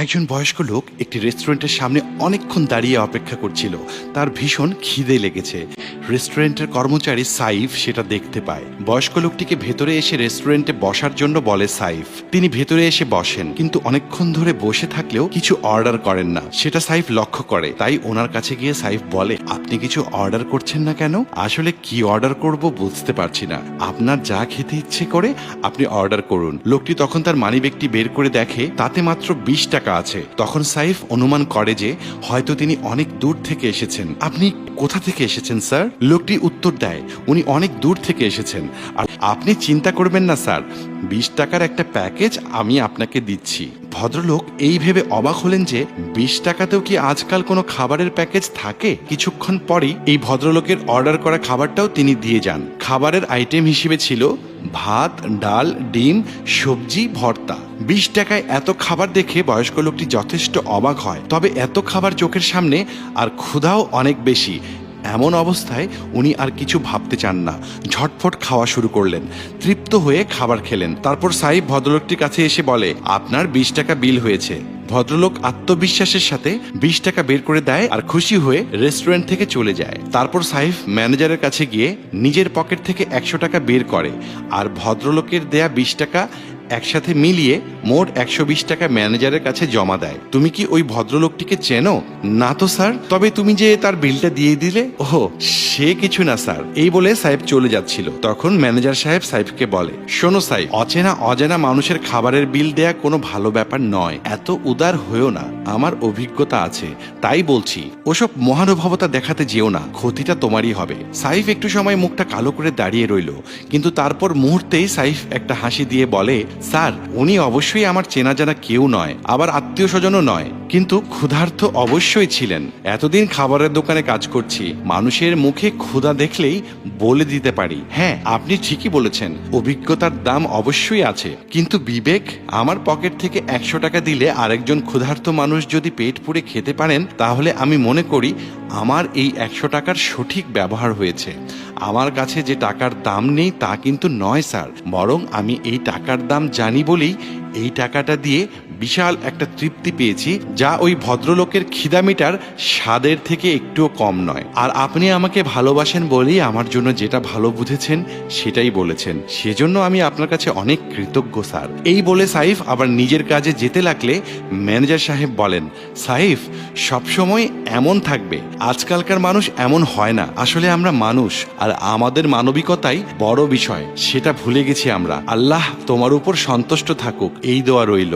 একজন বয়স্ক লোক একটি রেস্টুরেন্টের সামনে অনেকক্ষণ দাঁড়িয়ে অপেক্ষা করছিল। তার ভীষণ খিদে লেগেছে। রেস্টুরেন্টের কর্মচারী সাইফ সেটা দেখতে পায়। বয়স্ক লোকটিকে ভেতরে এসে রেস্টুরেন্টে বসার জন্য বলে সাইফ। তিনি ভেতরে এসে বসেন, কিন্তু অনেকক্ষণ ধরে বসে থাকলেও কিছু অর্ডার করেন না। সেটা সাইফ লক্ষ্য করে। তাই ওনার কাছে গিয়ে সাইফ বলে, আপনি কিছু অর্ডার করছেন না কেন? আসলে কি অর্ডার করব বুঝতে পারছি না। আপনার যা খেতে ইচ্ছে করে আপনি অর্ডার করুন। লোকটি তখন তার মানিব্যাগটি বের করে দেখে তাতে মাত্র 20 টাকা আছে। তখন সাইফ অনুমান করে যে হয়তো তিনি অনেক দূর থেকে এসেছেন। আপনি কোথা থেকে এসেছেন স্যার? লোকটি উত্তর দেয়, উনি অনেক দূর থেকে এসেছেন। আর আপনি চিন্তা করবেন না স্যার, 20 টাকার একটা প্যাকেজ আমি আপনাকে দিচ্ছি। ভদ্রলোক এই ভেবে অবাক হলেন যে 20 টাকাতেও কি আজকাল কোনো খাবারের প্যাকেজ থাকে। কিছুক্ষণ পরেই এই ভদ্রলোকের অর্ডার করা খাবারটাও তিনি দিয়ে যান। খাবারের আইটেম হিসেবে ছিল ভাত, ডাল, ডিম, সবজি, ভর্তা। 20 টাকায় এত খাবার দেখে বয়স্ক লোকটি যথেষ্ট অবাক হয়। তবে এত খাবার চোখের সামনে আর ক্ষুধাও অনেক বেশি। এমন অবস্থায় উনি আর কিছু ভাবতে চান না, ঝটফট খাওয়া শুরু করলেন। তৃপ্ত হয়ে খাবার খেলেন। তারপর সাইফ ভদ্রলোকটির কাছে এসে বলে, আপনার 20 টাকা বিল হয়েছে। ভদ্রলোক আত্মবিশ্বাসের সাথে 20 টাকা বের করে দেয় আর খুশি হয়ে রেস্টুরেন্ট থেকে চলে যায়। তারপর সাইফ ম্যানেজারের কাছে গিয়ে নিজের পকেট থেকে 100 টাকা বের করে আর ভদ্রলোকের দেয়া 20 টাকা একসাথে মিলিয়ে মোট 120 টাকা ম্যানেজারের কাছে জমা দেয়। তুমি কি ওই ভদ্রলোকটিকে চেনো? না তো স্যার। তবে তুমি যে তার বিলটা দিয়ে দিলে? ওহ, সে কিছু না স্যার। এই বলে সাহেব চলে যাচ্ছিল। তখন ম্যানেজার সাহেব সাইফকে বলে, শোনো সাইফ, অজানা মানুষের খাবারের বিল দেয়া কোনো ভালো ব্যাপার নয়। এত উদার হয়েও না। আমার অভিজ্ঞতা আছে, তাই বলছি। ওসব মহানুভবতা দেখাতে যেও না, ক্ষতিটা তোমারই হবে। সাইফ একটু সময় মুখটা কালো করে দাঁড়িয়ে রইল, কিন্তু তারপর মুহূর্তেই সাইফ একটা হাসি দিয়ে বলে, স্যার, উনি অবশ্যই আমার চেনা জানা কেউ নয়, আবার আত্মীয় স্বজনও নয়, কিন্তু ক্ষুধার্ত অবশ্যই ছিলেন। এতদিন খাবারের দোকানে কাজ করছি, মানুষের মুখে ক্ষুধা দেখলেই বলে দিতে পারি। হ্যাঁ, আপনি ঠিকই বলেছেন, অভিজ্ঞতার দাম অবশ্যই আছে, কিন্তু বিবেক? আমার পকেট থেকে 100 টাকা দিলে আরেকজন ক্ষুধার্ত মানুষ যদি পেট পুড়ে খেতে পারেন, তাহলে আমি মনে করি আমার এই 100 টাকার সঠিক ব্যবহার হয়েছে। আমার কাছে যে টাকার দাম নেই তা কিন্তু নয় স্যার, বরং আমি এই টাকার দাম জানি বলেই এই টাকাটা দিয়ে বিশাল একটা তৃপ্তি পেয়েছি, যা ওই ভদ্রলোকের খিদা মিটার স্বাদের থেকে একটুও কম নয়। আর আপনি আমাকে ভালোবাসেন বলেই আমার জন্য যেটা ভালো বুঝেছেন সেটাই বলেছেন, সেজন্য আমি আপনার কাছে অনেক কৃতজ্ঞ স্যার। এই বলে সাইফ আবার নিজের কাজে যেতে লাগলে ম্যানেজার সাহেব বলেন, সাইফ, সবসময় এমন থাকবে। আজকালকার মানুষ এমন হয় না। আসলে আমরা মানুষ, আর আমাদের মানবিকতাই বড় বিষয়। সেটা ভুলে গেছি আমরা। আল্লাহ তোমার উপর সন্তুষ্ট থাকুক, এই দোয়া রইল।